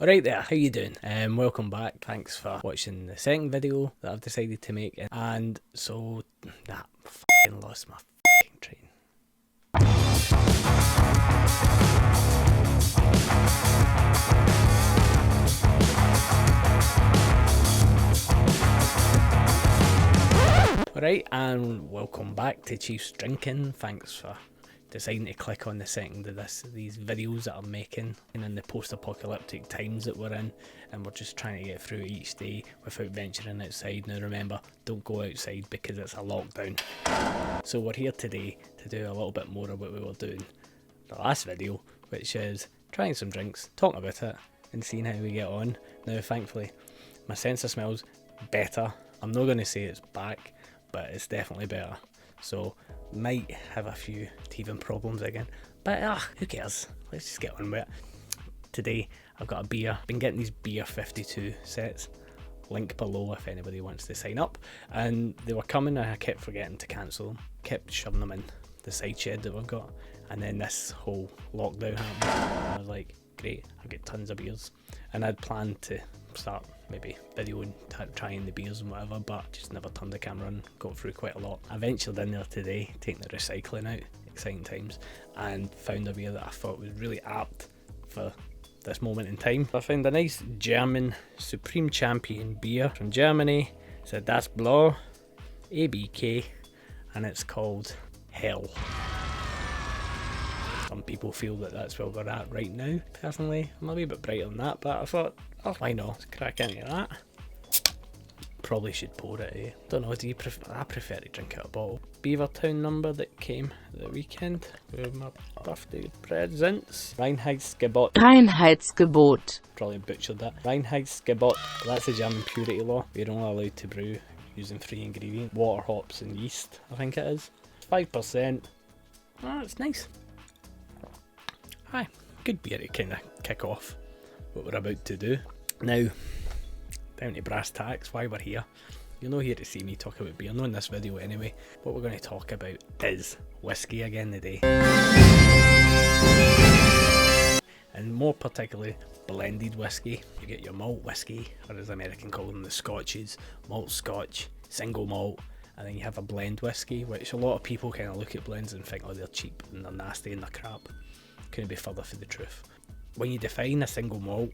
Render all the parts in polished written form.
Alright there, how you doing? Welcome back. Thanks for watching the second video that I've decided to make. And so, f***ing lost my f***ing train. Alright, and welcome back to Chiefs Drinking. Thanks for deciding to click on the second of these videos that I'm making in the post-apocalyptic times that we're in, and we're just trying to get through each day without venturing outside. Now remember, don't go outside because it's a lockdown. So we're here today to do a little bit more of what we were doing the last video, which is trying some drinks, talking about it and seeing how we get on. Now thankfully my sense of smell's better. I'm not going to say it's back, but it's definitely better. So might have a few teething problems again, but who cares? Let's just get on with it. Today I've got a beer. Been getting these beer 52 sets. Link below if anybody wants to sign up. And they were coming and I kept forgetting to cancel them. Kept shoving them in the side shed that we've got. And then this whole lockdown happened. I was like, great, I've got tons of beers. And I'd planned to start maybe videoing, trying the beers and whatever, but just never turned the camera on, got through quite a lot. I ventured in there today, taking the recycling out, exciting times, and found a beer that I thought was really apt for this moment in time. I found a nice German Supreme Champion beer from Germany. It's a Das Blau ABK, and it's called Hell. Some people feel that that's where we're at right now. Personally, I'm a wee bit brighter than that, but I thought, oh, why not? Let's crack into that. Probably should pour it, eh? Don't know, do you prefer? I prefer to drink out of a bottle. Beavertown number that came the weekend with my birthday presents. Reinheitsgebot. Probably butchered that. Reinheitsgebot. That's a German purity law. We're only allowed to brew using 3 ingredients: water, hops, and yeast. I think it is 5%. Oh, it's nice. Aye, good beer to kind of kick off what we're about to do. Now, down to brass tacks, why we're here. You're not here to see me talk about beer, not in this video anyway. What we're going to talk about is whiskey again today. And more particularly, blended whiskey. You get your malt whiskey, or as American call them, the Scotches, malt Scotch, single malt, and then you have a blend whiskey, which a lot of people kind of look at blends and think, oh, they're cheap and they're nasty and they're crap. Couldn't be further from the truth. When you define a single malt,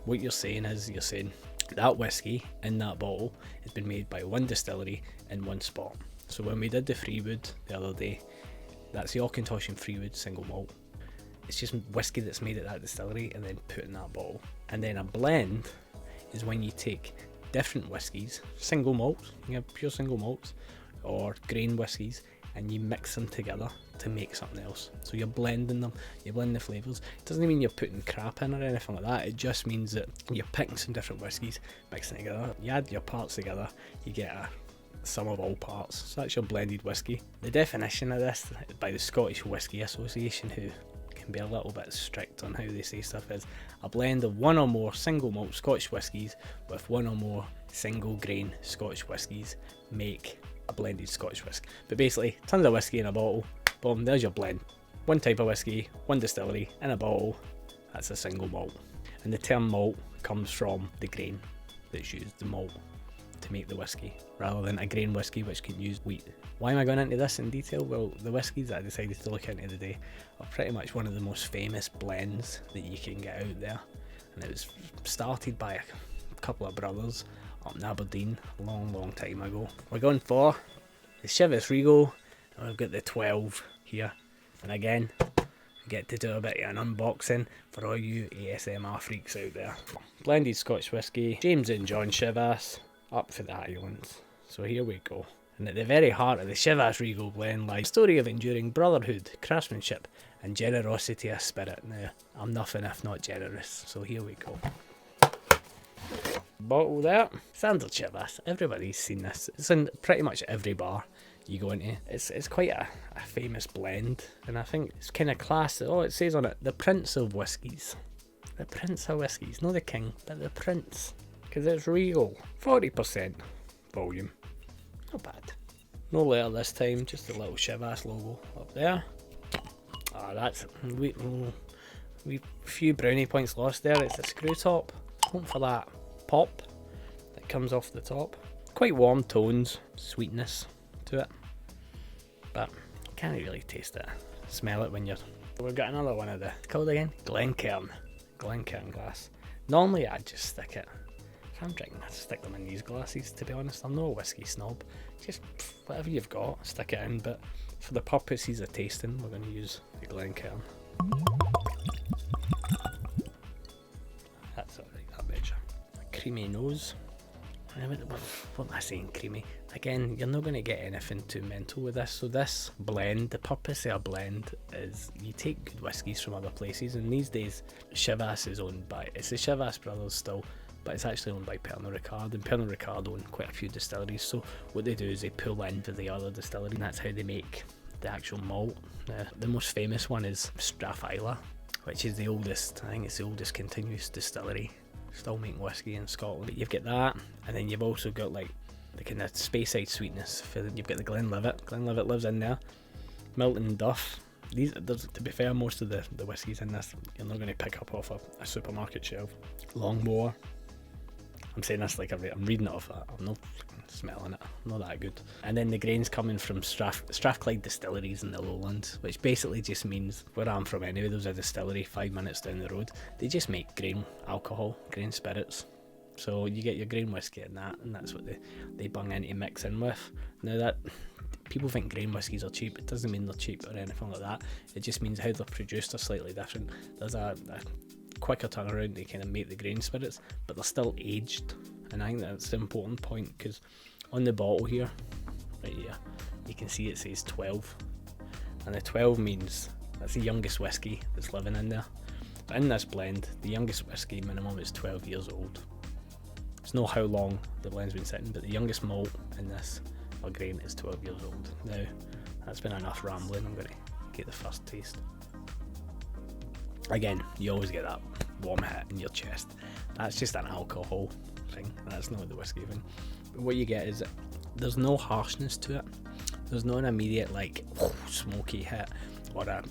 what you're saying is, you're saying that whiskey in that bottle has been made by one distillery in one spot. So when we did the Freewood the other day, that's the Auchentoshan Freewood single malt. It's just whiskey that's made at that distillery and then put in that bottle. And then a blend is when you take different whiskies, single malts, you have pure single malts, or grain whiskies, and you mix them together to make something else. So you're blending them, you blend the flavours. It doesn't mean you're putting crap in or anything like that. It just means that you're picking some different whiskies, mixing it together. You add your parts together, you get a sum of all parts. So that's your blended whiskey. The definition of this by the Scottish Whisky Association, who can be a little bit strict on how they say stuff, is a blend of one or more single malt Scotch whiskies with one or more single grain Scotch whiskies make a blended Scotch whisky. But basically, tons of whiskey in a bottle, boom, there's your blend. One type of whiskey, one distillery, in a bottle, that's a single malt. And the term malt comes from the grain that's used, the malt, to make the whiskey, rather than a grain whiskey which can use wheat. Why am I going into this in detail? Well, the whiskies that I decided to look into today are pretty much one of the most famous blends that you can get out there. And it was started by a couple of brothers up in Aberdeen a long time ago. We're going for the Chivas Regal, and we've got the 12 here. And again, we get to do a bit of an unboxing for all you ASMR freaks out there. Blended Scotch whisky, James and John Chivas, up for the Highlands. So here we go. And at the very heart of the Chivas Regal blend lies a story of enduring brotherhood, craftsmanship, and generosity of spirit. Now, I'm nothing if not generous, so here we go. Bottle there, standard Chivas. Everybody's seen this. It's in pretty much every bar you go into. It's quite a famous blend, and I think it's kind of classed. Oh, it says on it, the Prince of Whiskies. The Prince of Whiskies, not the King, but the Prince, because it's regal. 40% volume, not bad. No letter this time, just a little Chivas logo up there. Ah, that's We few brownie points lost there. It's a screw top. Going for that pop that comes off the top. Quite warm tones, sweetness to it, but you can't really taste it. Smell it when you're. We've got another one of the. It's called again? Glencairn glass. Normally I'd just stick it. If I'm drinking, I'd stick them in these glasses. To be honest, I'm no whiskey snob. Just whatever you've got, stick it in. But for the purposes of tasting, we're going to use the Glencairn. That's alright, that measure. Creamy nose. What am I saying, creamy? Again, you're not going to get anything too mental with this. So this blend, the purpose of a blend is you take good whiskies from other places, and these days Chivas is owned by, it's the Chivas brothers still, but it's actually owned by Pernod Ricard, and Pernod Ricard own quite a few distilleries. So what they do is they pull into the other distillery, and that's how they make the actual malt. The most famous one is Strathila, which is the oldest, I think it's the oldest continuous distillery still making whiskey in Scotland. You've got that, and then you've also got like the kind of Speyside sweetness. You've got the Glenlivet. Glenlivet lives in there. Milton Duff. These, to be fair, most of the whiskies in this you're not going to pick up off a supermarket shelf. Longmore. I'm saying this like I'm reading it off that. I'm not smelling it. Not that good. And then the grains coming from Strathclyde distilleries in the Lowlands, which basically just means where I'm from anyway. There's a distillery 5 minutes down the road. They just make grain alcohol, grain spirits. So you get your grain whiskey and that's what they bung in to mix in with. Now that people think grain whiskies are cheap, it doesn't mean they're cheap or anything like that. It just means how they're produced are slightly different. There's a quicker turnaround to kind of make the grain spirits, but they're still aged, and I think that's the important point, because on the bottle here, right here, you can see it says 12, and the 12 means that's the youngest whiskey that's living in there. But in this blend, the youngest whiskey minimum is 12 years old. It's not how long the blend's been sitting, but the youngest malt in this or grain is 12 years old. Now, that's been enough rambling. I'm going to get the first taste. Again, you always get that warm hit in your chest. That's just an alcohol thing. That's not the whiskey thing. But what you get is there's no harshness to it. There's no an immediate like smoky hit or a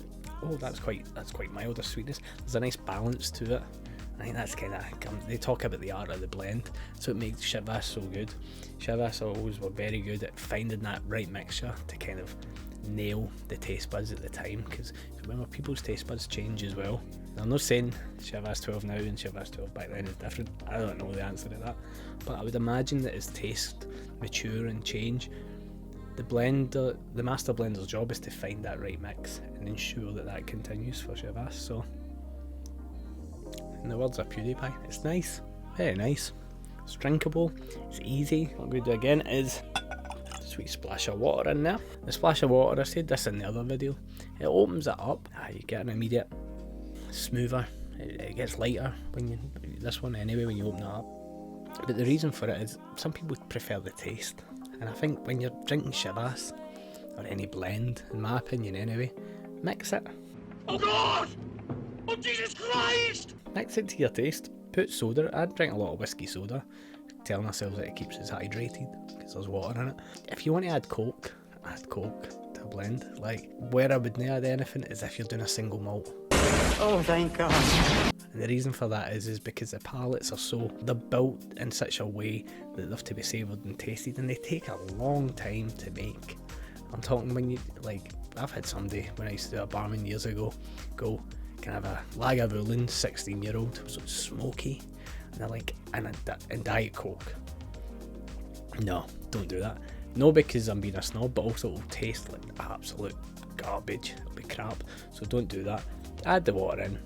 that's quite mild or sweetness. There's a nice balance to it. I think that's kind of, they talk about the art of the blend, so it makes Chivas so good. Chivas always were very good at finding that right mixture to kind of nail the taste buds at the time, because remember, people's taste buds change as well. Now, I'm not saying Chivas 12 now and Chivas 12 back then is different. I don't know the answer to that, but I would imagine that as taste mature and change, the master blender's job is to find that right mix and ensure that continues for Chivas. So, in the words of PewDiePie, it's nice, very nice, it's drinkable, it's easy. What I'm going to do again is sweet splash of water in there. The splash of water, I said this in the other video, it opens it up. You get an immediate smoother, it gets lighter this one anyway when you open it up. But the reason for it is some people prefer the taste, and I think when you're drinking Chivas or any blend, in my opinion anyway, mix it. Oh God! Oh Jesus Christ! Mix it to your taste. Put soda. I drink a lot of whiskey soda, telling ourselves that it keeps us hydrated because there's water in it. If you want to add coke to a blend. Like, where I would not add anything is if you're doing a single malt. Oh, thank God. And the reason for that is because the palates they're built in such a way that they have to be savoured and tasted, and they take a long time to make. I'm talking I've had somebody, when I used to do a barman years ago, go, can I have a Lagavulin 16-year-old, so it's smoky, and they're like, and Diet Coke. No, don't do that. No, because I'm being a snob, but also it'll taste like absolute garbage. It'll be crap, so don't do that. Add the water in.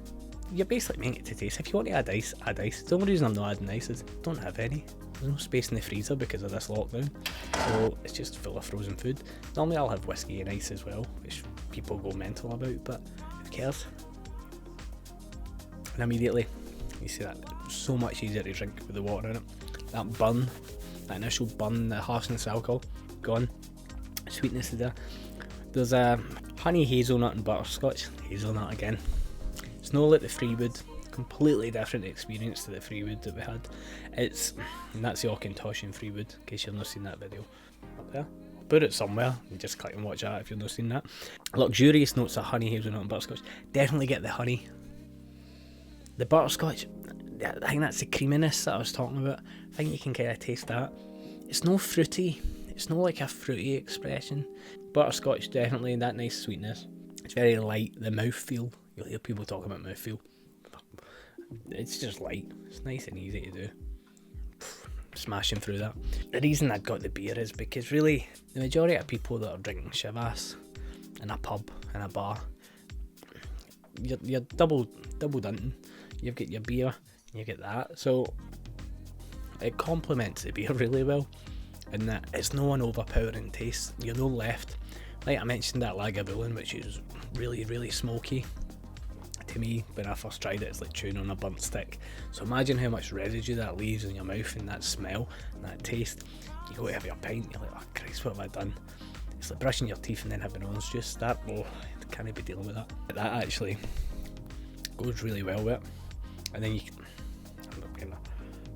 You're basically making it to taste. If you want to add ice, add ice. The only reason I'm not adding ice is don't have any. There's no space in the freezer because of this lockdown, so it's just full of frozen food. Normally I'll have whiskey and ice as well, which people go mental about, but who cares? And immediately you see that it's so much easier to drink with the water in it. That burn, that initial burn, the harshness of alcohol, gone. Sweetness is there. There's a honey, hazelnut and butterscotch. Hazelnut again. It's not like the Freewood, completely different experience to the Freewood that we had. And that's the Auchentoshan Freewood, in case you've not seen that video up there. I'll put it somewhere and just click and watch that if you've not seen that. Luxurious notes of honey, hazelnut and butterscotch. Definitely get the honey. The butterscotch, I think that's the creaminess that I was talking about. I think you can kind of taste that. It's no fruity. It's not like a fruity expression. Butterscotch, definitely that nice sweetness. It's very light. The mouthfeel, you'll hear people talk about mouthfeel. It's just light. It's nice and easy to do. Smashing through that. The reason I got the beer is because really the majority of people that are drinking Chivas in a pub, in a bar, you're double dunting. You've got your beer, you get that, so it complements the beer really well, and that it's no an overpowering taste. You're no left, like I mentioned, that Lagavulin, which is really smoky. To me, when I first tried it, it's like chewing on a burnt stick. So imagine how much residue that leaves in your mouth, and that smell and that taste. You go to have your pint, you're like, oh Christ, what have I done? It's like brushing your teeth and then having orange juice. That, oh, I can't be dealing with that. But that actually goes really well with it. And then I'm not kind of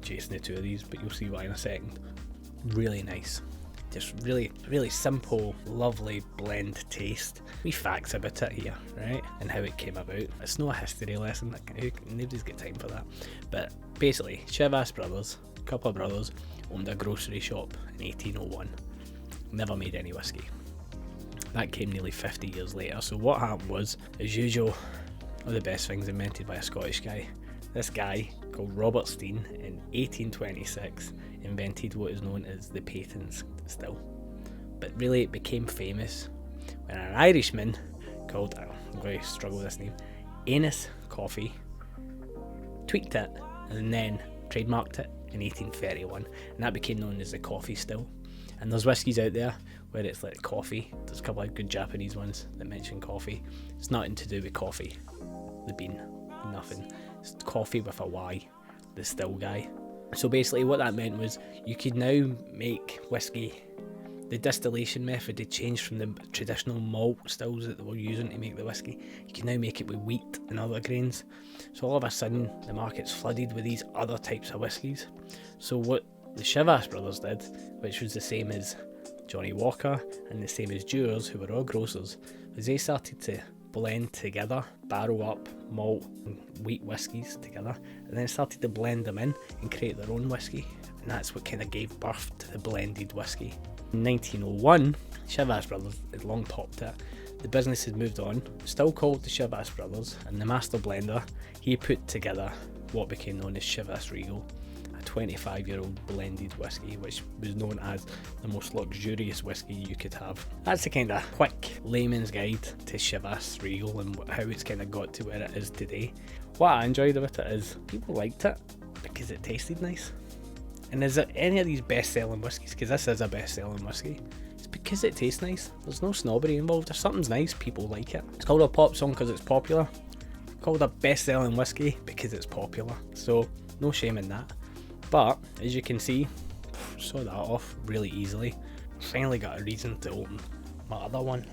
chasing the two of these, but you'll see why in a second. Really nice. Just really simple, lovely blend taste. Wee facts about it here, right? And how it came about. It's not a history lesson, nobody's got time for that. But basically, Chivas brothers, a couple of brothers, owned a grocery shop in 1801. Never made any whiskey. That came nearly 50 years later. So what happened was, as usual, one of the best things invented by a Scottish guy. This guy, called Robert Steen, in 1826, invented what is known as the patent still. But really it became famous when an Irishman called, I'm going to struggle with this name, Anus Coffee, tweaked it and then trademarked it in 1831, and that became known as the coffee still. And there's whiskies out there where it's like coffee. There's a couple of good Japanese ones that mention coffee. It's nothing to do with coffee, the bean, nothing. It's coffee with a Y, the still guy. So basically what that meant was you could now make whiskey. The distillation method had changed from the traditional malt stills that they were using to make the whiskey. You can now make it with wheat and other grains. So all of a sudden the market's flooded with these other types of whiskies. So what the Chivas brothers did, which was the same as Johnny Walker and the same as Dewar's, who were all grocers, was they started to blend together, barrel up malt and wheat whiskies together, and then started to blend them in and create their own whiskey, and that's what kind of gave birth to the blended whiskey. In 1901, Chivas Brothers had long popped it. The business had moved on, still called the Chivas Brothers, and the master blender, he put together what became known as Chivas Regal, a 25-year-old blended whiskey, which was known as the most luxurious whiskey you could have. That's the kind of quick layman's guide to Chivas Regal and how it's kind of got to where it is today. What I enjoyed about it is people liked it because it tasted nice. And is there any of these best-selling whiskies, because this is a best-selling whiskey, it's because it tastes nice. There's no snobbery involved. If something's nice, people like it. It's called a pop song because it's popular. It's called a best-selling whiskey because it's popular. So no shame in that. But as you can see, saw that off really easily. Finally got a reason to open my other one.